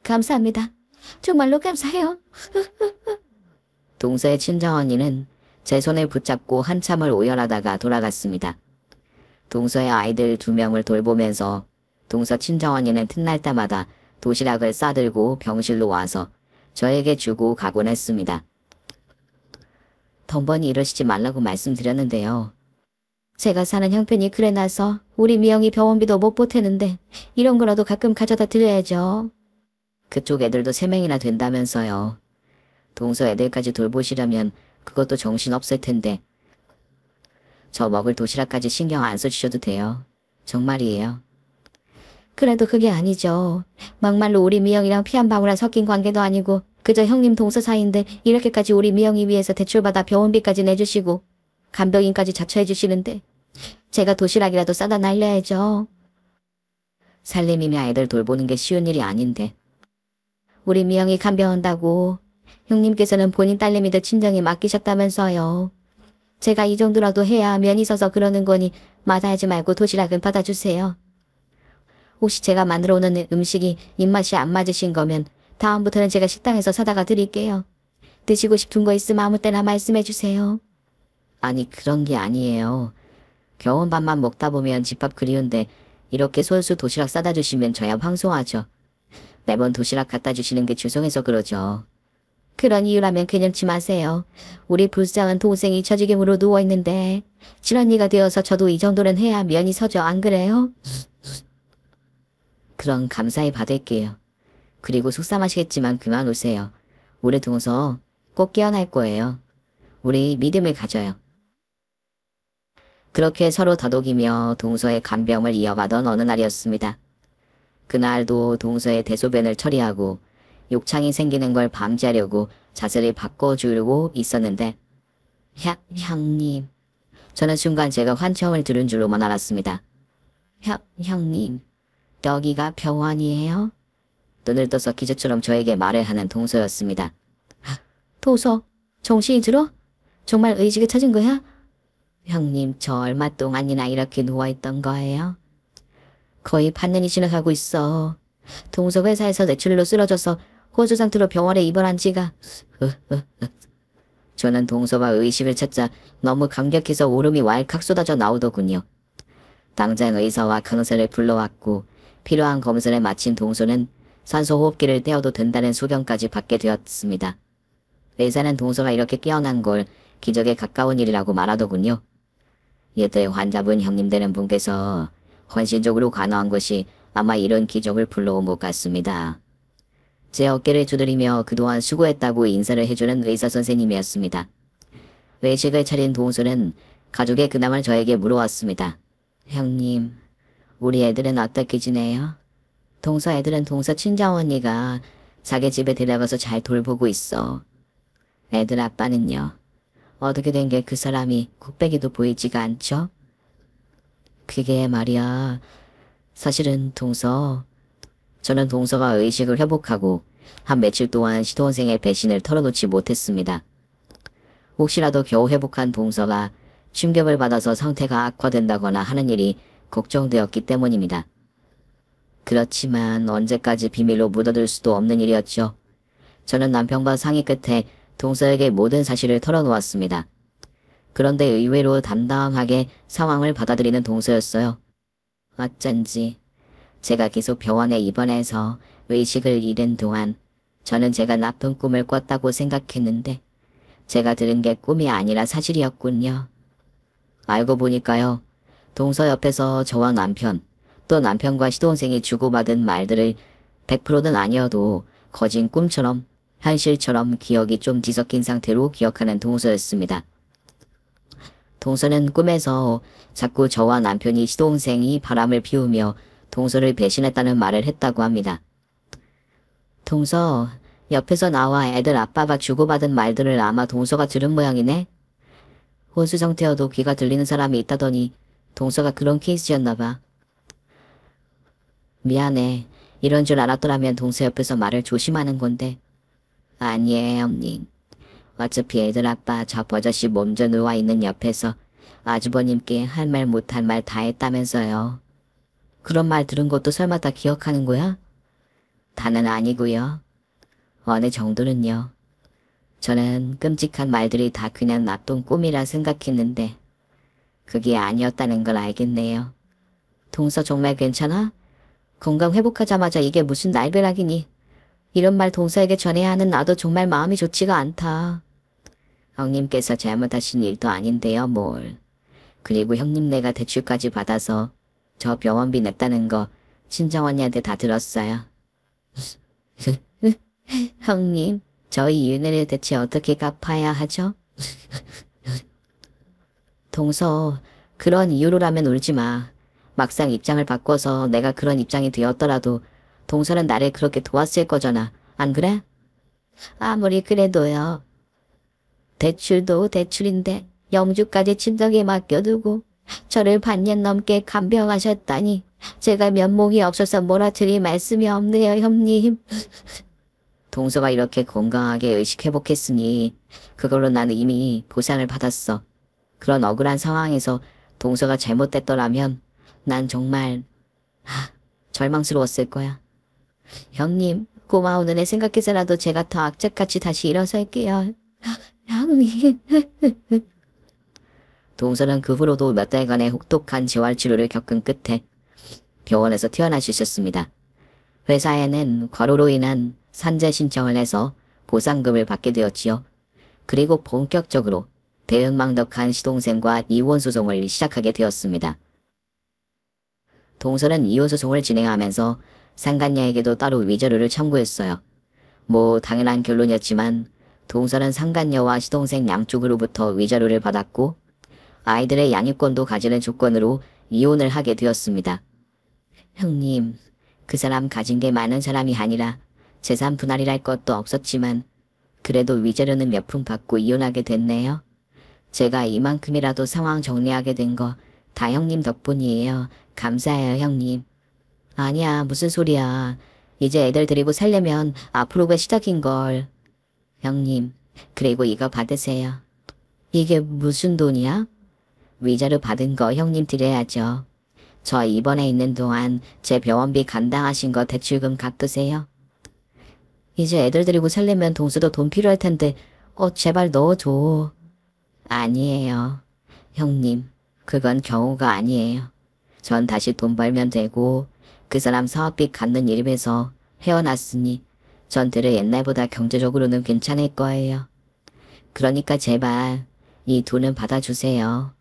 감사합니다. 정말로 감사해요. 동서의 친정언니는 제 손을 붙잡고 한참을 오열하다가 돌아갔습니다. 동서의 아이들 2명을 돌보면서 동서 친정언니는 틈날 때마다 도시락을 싸들고 병실로 와서 저에게 주고 가곤 했습니다. 덩번이 이러시지 말라고 말씀드렸는데요. 제가 사는 형편이 그래놔서 우리 미영이 병원비도 못 보태는데 이런 거라도 가끔 가져다 드려야죠. 그쪽 애들도 3명이나 된다면서요. 동서 애들까지 돌보시려면 그것도 정신없을 텐데 저 먹을 도시락까지 신경 안 써주셔도 돼요. 정말이에요. 그래도 그게 아니죠. 막말로 우리 미영이랑 피 한 방울 섞인 관계도 아니고 그저 형님 동서 사이인데 이렇게까지 우리 미영이 위해서 대출받아 병원비까지 내주시고 간병인까지 자처해 주시는데 제가 도시락이라도 싸다 날려야죠. 살림이며 애들 돌보는 게 쉬운 일이 아닌데 우리 미영이 간병한다고 형님께서는 본인 딸내미들 친정에 맡기셨다면서요. 제가 이 정도라도 해야 면이 서서 그러는 거니 마다하지 말고 도시락은 받아주세요. 혹시 제가 만들어 오는 음식이 입맛이 안 맞으신 거면 다음부터는 제가 식당에서 사다가 드릴게요. 드시고 싶은 거 있으면 아무 때나 말씀해 주세요. 아니 그런 게 아니에요. 겨우 밥만 먹다 보면 집밥 그리운데 이렇게 솔솔 도시락 싸다 주시면 저야 황송하죠. 매번 도시락 갖다 주시는 게 죄송해서 그러죠. 그런 이유라면 개념치 마세요. 우리 불쌍한 동생이 저지경으로 누워있는데 질언니가 되어서 저도 이 정도는 해야 면이 서죠. 안 그래요? 그럼 감사히 받을게요. 그리고 속상하시겠지만 그만 오세요. 우리 동서 꼭 깨어날 거예요. 우리 믿음을 가져요. 그렇게 서로 다독이며 동서의 간병을 이어가던 어느 날이었습니다. 그날도 동서의 대소변을 처리하고 욕창이 생기는 걸 방지하려고 자세를 바꿔주려고 있었는데 형님. 저는 순간 제가 환청을 들은 줄로만 알았습니다. 형님. 여기가 병원이에요? 눈을 떠서 기적처럼 저에게 말을 하는 동서였습니다. 동서, 정신이 들어? 정말 의식을 찾은 거야? 형님, 저 얼마 동안이나 이렇게 누워있던 거예요? 거의 반년이 지나가고 있어. 동서 회사에서 뇌출혈로 쓰러져서 호주 상태로 병원에 입원한 지가... 저는 동서가 의식을 찾자 너무 감격해서 울음이 왈칵 쏟아져 나오더군요. 당장 의사와 간호사를 불러왔고 필요한 검사를 마친 동서는 산소호흡기를 떼어도 된다는 소견까지 받게 되었습니다. 의사는 동서가 이렇게 깨어난 걸 기적에 가까운 일이라고 말하더군요. 이때 환자분 형님 되는 분께서 헌신적으로 간호한 것이 아마 이런 기적을 불러온 것 같습니다. 제 어깨를 두드리며 그동안 수고했다고 인사를 해주는 의사 선생님이었습니다. 외식을 차린 동서는 가족의 근황을 저에게 물어왔습니다. 형님, 우리 애들은 어떻게 지내요? 동서 애들은 동서 친정 언니가 자기 집에 데려가서 잘 돌보고 있어. 애들 아빠는요? 어떻게 된 게 그 사람이 국배기도 보이지가 않죠? 그게 말이야. 사실은 동서... 저는 동서가 의식을 회복하고 한 며칠 동안 시동생의 배신을 털어놓지 못했습니다. 혹시라도 겨우 회복한 동서가 충격을 받아서 상태가 악화된다거나 하는 일이 걱정되었기 때문입니다. 그렇지만 언제까지 비밀로 묻어둘 수도 없는 일이었죠. 저는 남편과 상의 끝에 동서에게 모든 사실을 털어놓았습니다. 그런데 의외로 담담하게 상황을 받아들이는 동서였어요. 어쩐지 제가 계속 병원에 입원해서 의식을 잃은 동안 저는 제가 나쁜 꿈을 꿨다고 생각했는데 제가 들은 게 꿈이 아니라 사실이었군요. 알고 보니까요. 동서 옆에서 저와 남편, 또 남편과 시동생이 주고받은 말들을 100%는 아니어도 거진 꿈처럼 현실처럼 기억이 좀 뒤섞인 상태로 기억하는 동서였습니다. 동서는 꿈에서 자꾸 저와 남편이 시동생이 바람을 피우며 동서를 배신했다는 말을 했다고 합니다. 동서, 옆에서 나와 애들 아빠가 주고받은 말들을 아마 동서가 들은 모양이네. 혼수 상태여도 귀가 들리는 사람이 있다더니 동서가 그런 케이스였나봐. 미안해. 이런 줄 알았더라면 동서 옆에서 말을 조심하는 건데. 아니에요, 형님. 어차피 애들 아빠 저 버젓이 몸져 누워있는 옆에서 아주버님께 할 말 못할 말 다 했다면서요. 그런 말 들은 것도 설마 다 기억하는 거야? 다는 아니고요. 어느 정도는요. 저는 끔찍한 말들이 다 그냥 나쁜 꿈이라 생각했는데 그게 아니었다는 걸 알겠네요. 동서 정말 괜찮아? 건강 회복하자마자 이게 무슨 날벼락이니? 이런 말 동서에게 전해야 하는 나도 정말 마음이 좋지가 않다. 형님께서 잘못하신 일도 아닌데요, 뭘. 그리고 형님네가 대출까지 받아서 저 병원비 냈다는 거 친정언니한테 다 들었어요. 형님, 저희 윤회를 대체 어떻게 갚아야 하죠? 동서, 그런 이유로라면 울지 마. 막상 입장을 바꿔서 내가 그런 입장이 되었더라도 동서는 나를 그렇게 도왔을 거잖아. 안 그래? 아무리 그래도요. 대출도 대출인데 영주까지 친정에 맡겨두고 저를 반년 넘게 간병하셨다니 제가 면목이 없어서 뭐라 드릴 말씀이 없네요, 형님. 동서가 이렇게 건강하게 의식 회복했으니 그걸로 나는 이미 보상을 받았어. 그런 억울한 상황에서 동서가 잘못됐더라면 난 정말 절망스러웠을 거야. 형님, 고마운 은혜 생각해서라도 제가 더 악착같이 다시 일어설게요. 형님. 동서는 그 후로도 몇 달간의 혹독한 재활치료를 겪은 끝에 병원에서 퇴원할 수 있었습니다. 회사에는 과로로 인한 산재 신청을 해서 보상금을 받게 되었지요. 그리고 본격적으로 대응망덕한 시동생과 이혼소송을 시작하게 되었습니다. 동서는 이혼소송을 진행하면서 상간녀에게도 따로 위자료를 청구했어요. 뭐 당연한 결론이었지만 동서는 상간녀와 시동생 양쪽으로부터 위자료를 받았고 아이들의 양육권도 가지는 조건으로 이혼을 하게 되었습니다. 형님, 그 사람 가진 게 많은 사람이 아니라 재산 분할이랄 것도 없었지만 그래도 위자료는 몇 푼 받고 이혼하게 됐네요. 제가 이만큼이라도 상황 정리하게 된 거 다 형님 덕분이에요. 감사해요, 형님. 아니야, 무슨 소리야. 이제 애들 데리고 살려면 앞으로가 시작인걸. 형님, 그리고 이거 받으세요. 이게 무슨 돈이야? 위자료 받은 거 형님 드려야죠. 저 입원해 있는 동안 제 병원비 감당하신 거 대출금 갚으세요. 이제 애들 데리고 살려면 동서도 돈 필요할 텐데 제발 넣어줘. 아니에요. 형님, 그건 경우가 아니에요. 전 다시 돈 벌면 되고 그 사람 사업비 갚는 일임에서 헤어났으니 전들을 옛날보다 경제적으로는 괜찮을 거예요. 그러니까 제발 이 돈은 받아주세요.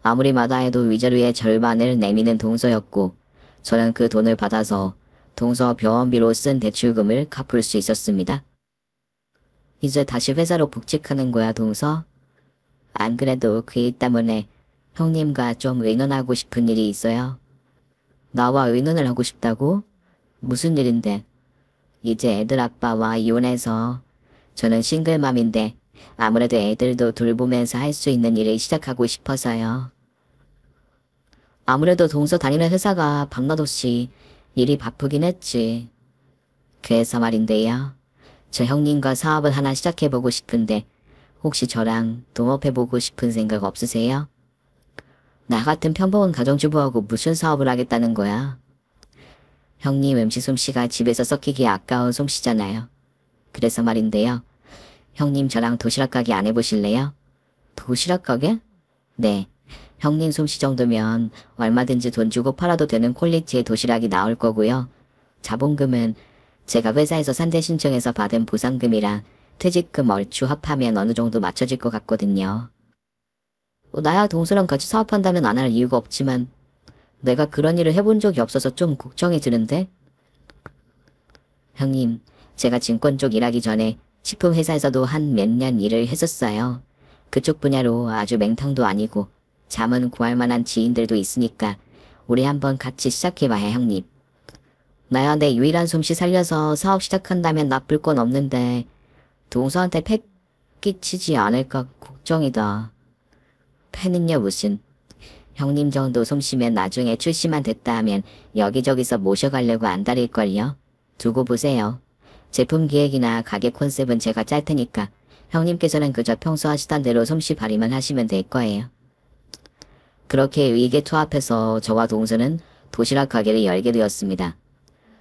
아무리 마다해도 위자료의 절반을 내미는 동서였고 저는 그 돈을 받아서 동서 병원비로 쓴 대출금을 갚을 수 있었습니다. 이제 다시 회사로 복직하는 거야, 동서? 안 그래도 그 일 때문에 형님과 좀 의논하고 싶은 일이 있어요. 나와 의논을 하고 싶다고? 무슨 일인데? 이제 애들 아빠와 이혼해서 저는 싱글맘인데 아무래도 애들도 돌보면서 할 수 있는 일을 시작하고 싶어서요. 아무래도 동서 다니는 회사가 밤낮없이 일이 바쁘긴 했지. 그래서 말인데요. 저 형님과 사업을 하나 시작해보고 싶은데 혹시 저랑 동업해보고 싶은 생각 없으세요? 나 같은 평범한 가정주부하고 무슨 사업을 하겠다는 거야? 형님 음식 솜씨가 집에서 썩히기 아까운 솜씨잖아요. 그래서 말인데요. 형님 저랑 도시락 가게 안 해보실래요? 도시락 가게? 네. 형님 솜씨 정도면 얼마든지 돈 주고 팔아도 되는 퀄리티의 도시락이 나올 거고요. 자본금은 제가 회사에서 산재 신청해서 받은 보상금이랑 퇴직금 얼추 합하면 어느 정도 맞춰질 것 같거든요. 나야 동서랑 같이 사업한다면 안 할 이유가 없지만 내가 그런 일을 해본 적이 없어서 좀 걱정이 드는데? 형님, 제가 증권 쪽 일하기 전에 식품 회사에서도 한 몇 년 일을 했었어요. 그쪽 분야로 아주 맹탕도 아니고 잠은 구할 만한 지인들도 있으니까 우리 한번 같이 시작해봐요, 형님. 나야 내 유일한 솜씨 살려서 사업 시작한다면 나쁠 건 없는데 동서한테 패 끼치지 않을까 걱정이다. 패는요 무슨. 형님 정도 솜씨면 나중에 출시만 됐다 하면 여기저기서 모셔가려고 안달일걸요. 두고 보세요. 제품 기획이나 가게 컨셉은 제가 짤 테니까 형님께서는 그저 평소 하시던 대로 솜씨 발휘만 하시면 될 거예요. 그렇게 의기투합해서 저와 동서는 도시락 가게를 열게 되었습니다.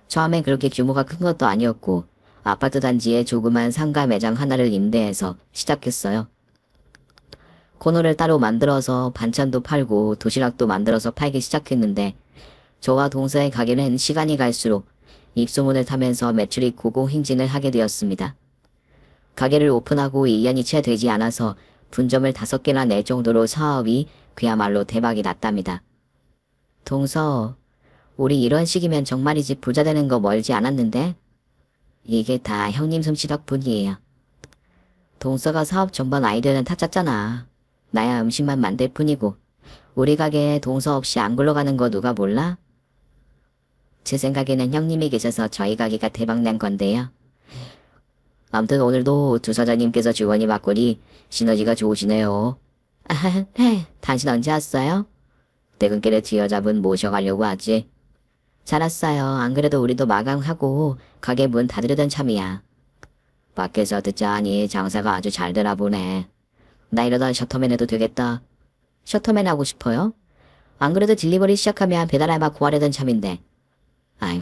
처음엔 그렇게 규모가 큰 것도 아니었고 아파트 단지에 조그만 상가 매장 하나를 임대해서 시작했어요. 코너를 따로 만들어서 반찬도 팔고 도시락도 만들어서 팔기 시작했는데 저와 동서의 가게는 시간이 갈수록 입소문을 타면서 매출이 고공행진을 하게 되었습니다. 가게를 오픈하고 2년이 채 되지 않아서 분점을 5개나 낼 정도로 사업이 그야말로 대박이 났답니다. 동서, 우리 이런 식이면 정말이지 부자 되는 거 멀지 않았는데? 이게 다 형님 솜씨 덕분이에요. 동서가 사업 전반 아이디어는 다 짰잖아. 나야 음식만 만들 뿐이고 우리 가게에 동서 없이 안 굴러가는 거 누가 몰라? 제 생각에는 형님이 계셔서 저희 가게가 대박난 건데요. 아무튼 오늘도 두 사장님께서 주거니 받거니 시너지가 좋으시네요. 당신 언제 왔어요? 퇴근길에 두 여자분 모셔가려고 하지. 잘 왔어요. 안 그래도 우리도 마감하고 가게 문 닫으려던 참이야. 밖에서 듣자하니 장사가 아주 잘 되나 보네. 나 이러다 셔터맨 해도 되겠다. 셔터맨 하고 싶어요? 안 그래도 딜리버리 시작하면 배달 알바 구하려던 참인데. 아휴,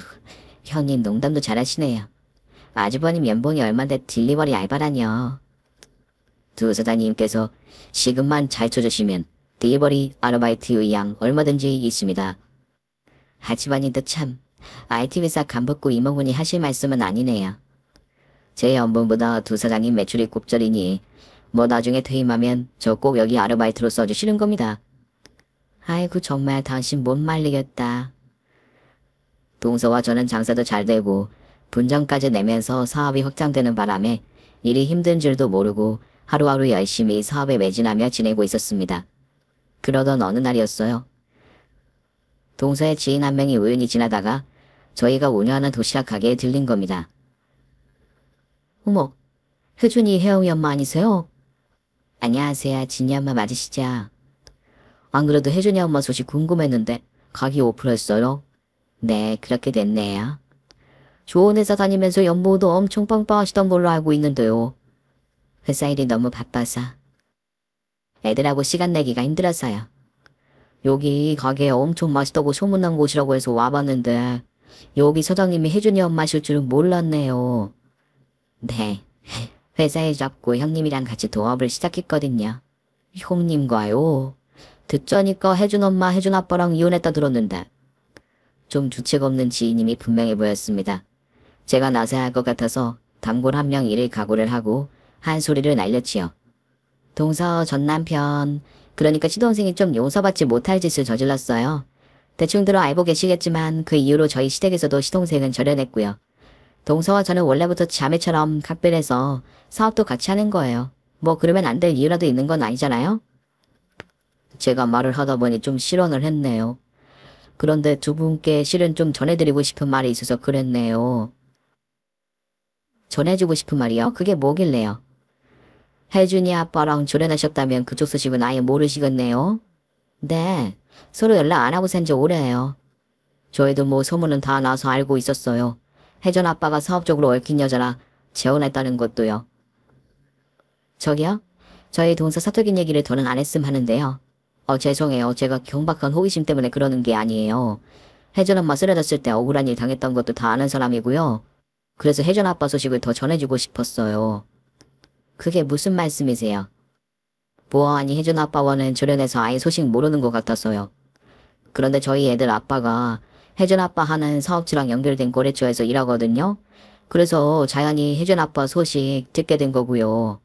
형님 농담도 잘하시네요. 아주버님 연봉이 얼만데 딜리버리 알바라뇨. 두 사장님께서 시급만 잘 쳐주시면 딜리버리 아르바이트 의향 얼마든지 있습니다. 아주버님도 참 IT 회사 간붙고 이모군이 하실 말씀은 아니네요. 제 연봉보다 두 사장님 매출이 꼽절이니 뭐 나중에 퇴임하면 저 꼭 여기 아르바이트로 써주시는 겁니다. 아이고 정말 당신 못 말리겠다. 동서와 저는 장사도 잘 되고 분정까지 내면서 사업이 확장되는 바람에 일이 힘든 줄도 모르고 하루하루 열심히 사업에 매진하며 지내고 있었습니다. 그러던 어느 날이었어요. 동서의 지인 한 명이 우연히 지나다가 저희가 운영하는 도시락 가게에 들린 겁니다. 어머, 혜준이 혜영이 엄마 아니세요? 안녕하세요. 진이 엄마 맞으시죠? 안 그래도 혜준이 엄마 소식 궁금했는데 가게 오픈했어요? 네, 그렇게 됐네요. 좋은 회사 다니면서 연봉도 엄청 빵빵하시던 걸로 알고 있는데요. 회사 일이 너무 바빠서 애들하고 시간 내기가 힘들어서요. 여기 가게 엄청 맛있다고 소문난 곳이라고 해서 와봤는데 여기 사장님이 혜준이 엄마실 줄은 몰랐네요. 네, 회사에 잡고 형님이랑 같이 동업을 시작했거든요. 형님과요? 듣자니까 혜준 엄마, 혜준 아빠랑 이혼했다 들었는데 좀 주책 없는 지인님이 분명해 보였습니다. 제가 나서야 할 것 같아서 단골 한 명 일을 각오를 하고 한 소리를 날렸지요. 동서 전 남편, 그러니까 시동생이 좀 용서받지 못할 짓을 저질렀어요. 대충 들어 알고 계시겠지만 그 이후로 저희 시댁에서도 시동생은 절연했고요. 동서와 저는 원래부터 자매처럼 각별해서 사업도 같이 하는 거예요. 뭐 그러면 안 될 이유라도 있는 건 아니잖아요? 제가 말을 하다 보니 좀 실언을 했네요. 그런데 두 분께 실은 좀 전해드리고 싶은 말이 있어서 그랬네요. 전해주고 싶은 말이요? 그게 뭐길래요? 혜준이 아빠랑 절연하셨다면 그쪽 소식은 아예 모르시겠네요? 네, 서로 연락 안 하고 산 지 오래예요. 저희도 뭐 소문은 다 나서 알고 있었어요. 혜준 아빠가 사업적으로 얽힌 여자라 재혼했다는 것도요. 저기요? 저희 동서 사적인 얘기를 더는 안 했음 하는데요. 죄송해요. 제가 경박한 호기심 때문에 그러는 게 아니에요. 혜준 엄마 쓰러졌을 때 억울한 일 당했던 것도 다 아는 사람이고요. 그래서 혜준 아빠 소식을 더 전해주고 싶었어요. 그게 무슨 말씀이세요? 보아하니 혜준 아빠와는 절연해서 아예 소식 모르는 것 같아서요. 그런데 저희 애들 아빠가 혜준 아빠 하는 사업체랑 연결된 거래처에서 일하거든요. 그래서 자연히 혜준 아빠 소식 듣게 된 거고요.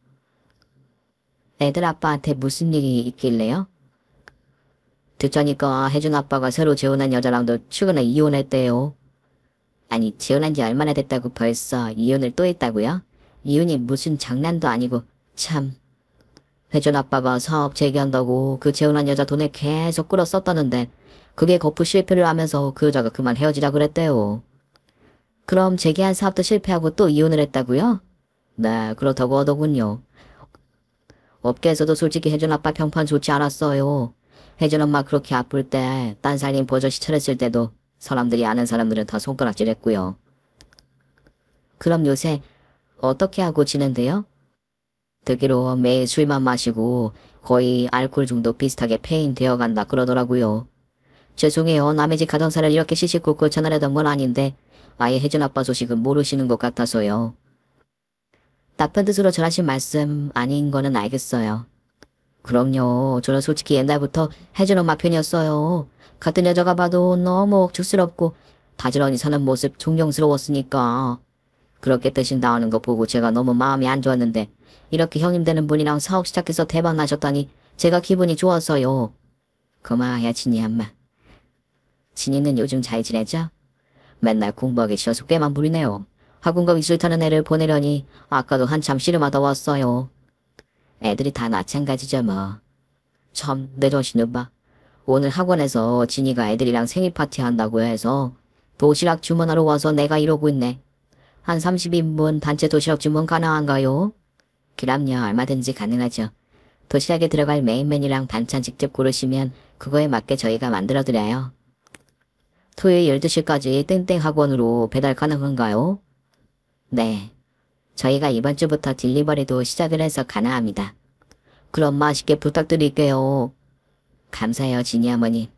애들 아빠한테 무슨 일이 있길래요? 듣자니까 혜준 아빠가 새로 재혼한 여자랑도 최근에 이혼했대요. 아니 재혼한 지 얼마나 됐다고 벌써 이혼을 또 했다고요? 이혼이 무슨 장난도 아니고 참. 혜준 아빠가 사업 재개한다고 그 재혼한 여자 돈에 계속 끌어 썼다는데 그게 거푸 실패를 하면서 그 여자가 그만 헤어지자 그랬대요. 그럼 재개한 사업도 실패하고 또 이혼을 했다고요? 네, 그렇다고 하더군요. 업계에서도 솔직히 혜준 아빠 평판 좋지 않았어요. 혜준 엄마 그렇게 아플 때 딴 살림 버젓이 차렸을 때도 사람들이 아는 사람들은 다 손가락질했고요. 그럼 요새 어떻게 하고 지낸대요? 듣기로 매일 술만 마시고 거의 알코올 중독 비슷하게 폐인 되어간다 그러더라고요. 죄송해요. 남의 집 가정사를 이렇게 시시콜콜 전하려던 건 아닌데 아예 혜준 아빠 소식은 모르시는 것 같아서요. 나쁜 뜻으로 전하신 말씀 아닌 거는 알겠어요. 그럼요. 저는 솔직히 옛날부터 혜준 엄마 편이었어요. 같은 여자가 봐도 너무 억측스럽고 다지런히 사는 모습 존경스러웠으니까. 그렇게 뜻이 나오는 거 보고 제가 너무 마음이 안 좋았는데 이렇게 형님 되는 분이랑 사업 시작해서 대박 나셨다니 제가 기분이 좋았어요. 고마워요 진이 엄마. 진이는 요즘 잘 지내죠? 맨날 공부하기 싫어서 꽤만 부리네요. 학원 가기 싫다는 애를 보내려니 아까도 한참 씨름하다 왔어요. 애들이 다 마찬가지죠 뭐. 참 내 정신을 봐. 오늘 학원에서 진이가 애들이랑 생일 파티 한다고 해서 도시락 주문하러 와서 내가 이러고 있네. 한 30인분 단체 도시락 주문 가능한가요? 그럼요. 얼마든지 가능하죠. 도시락에 들어갈 메인 메뉴랑 반찬 직접 고르시면 그거에 맞게 저희가 만들어드려요. 토요일 12시까지 땡땡 학원으로 배달 가능한가요? 네. 저희가 이번 주부터 딜리버리도 시작을 해서 가능합니다. 그럼 맛있게 부탁드릴게요. 감사해요, 지니 어머니.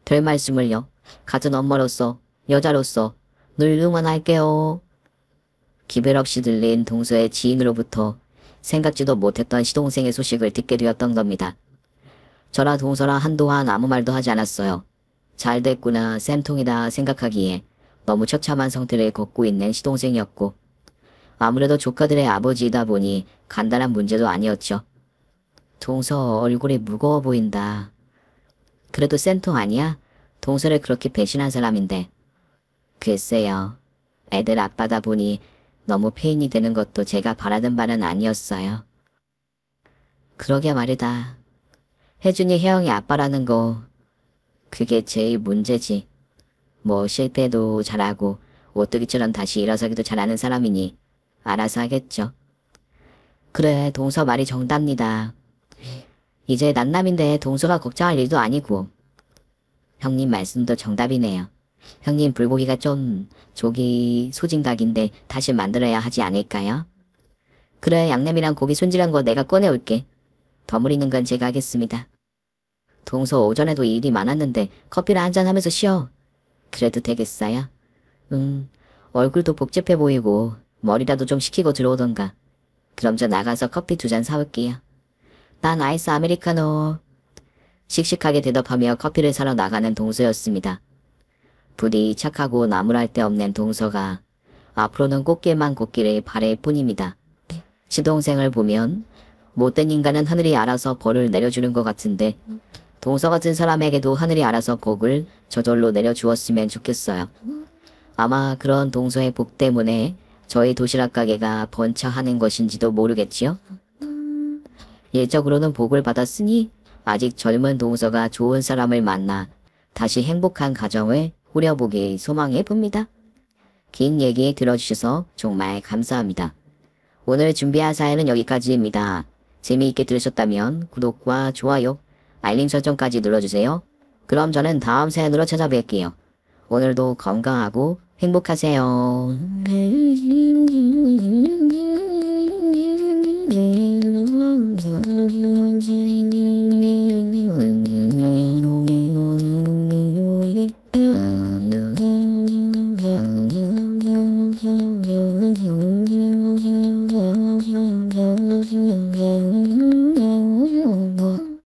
별 말씀을요. 같은 엄마로서, 여자로서 늘 응원할게요. 기별 없이 들린 동서의 지인으로부터 생각지도 못했던 시동생의 소식을 듣게 되었던 겁니다. 저라 동서라 한동안 아무 말도 하지 않았어요. 잘 됐구나, 쌤통이다 생각하기에 너무 처참한 상태를 걷고 있는 시동생이었고, 아무래도 조카들의 아버지이다 보니 간단한 문제도 아니었죠. 동서 얼굴이 무거워 보인다. 그래도 쌤통 아니야? 동서를 그렇게 배신한 사람인데. 글쎄요. 애들 아빠다 보니 너무 폐인이 되는 것도 제가 바라던 바는 아니었어요. 그러게 말이다. 혜준이 혜영이 아빠라는 거, 그게 제일 문제지. 뭐 실패도 잘하고 오뚜기처럼 다시 일어서기도 잘하는 사람이니 알아서 하겠죠. 그래, 동서 말이 정답니다. 이제 난남인데 동서가 걱정할 일도 아니고. 형님 말씀도 정답이네요. 형님 불고기가 좀 조기 소진각인데 다시 만들어야 하지 않을까요? 그래, 양념이랑 고기 손질한 거 내가 꺼내올게. 버무리는 건 제가 하겠습니다. 동서 오전에도 일이 많았는데 커피를 한잔 하면서 쉬어. 그래도 되겠어요? 얼굴도 복잡해 보이고 머리라도 좀 식히고 들어오던가. 그럼 저 나가서 커피 2잔 사올게요. 난 아이스 아메리카노. 씩씩하게 대답하며 커피를 사러 나가는 동서였습니다. 부디 착하고 나무랄 데 없는 동서가 앞으로는 꽃길만 걷기를 바랄 뿐입니다. 시동생을 보면 못된 인간은 하늘이 알아서 벌을 내려주는 것 같은데, 동서 같은 사람에게도 하늘이 알아서 복을 저절로 내려주었으면 좋겠어요. 아마 그런 동서의 복 때문에 저희 도시락 가게가 번창하는 것인지도 모르겠지요. 예적으로는 복을 받았으니 아직 젊은 동서가 좋은 사람을 만나 다시 행복한 가정을 꾸려보길 소망해 봅니다. 긴 얘기 들어주셔서 정말 감사합니다. 오늘 준비한 사연은 여기까지입니다. 재미있게 들으셨다면 구독과 좋아요, 알림 설정까지 눌러주세요. 그럼 저는 다음 사연으로 찾아뵐게요. 오늘도 건강하고 행복하세요.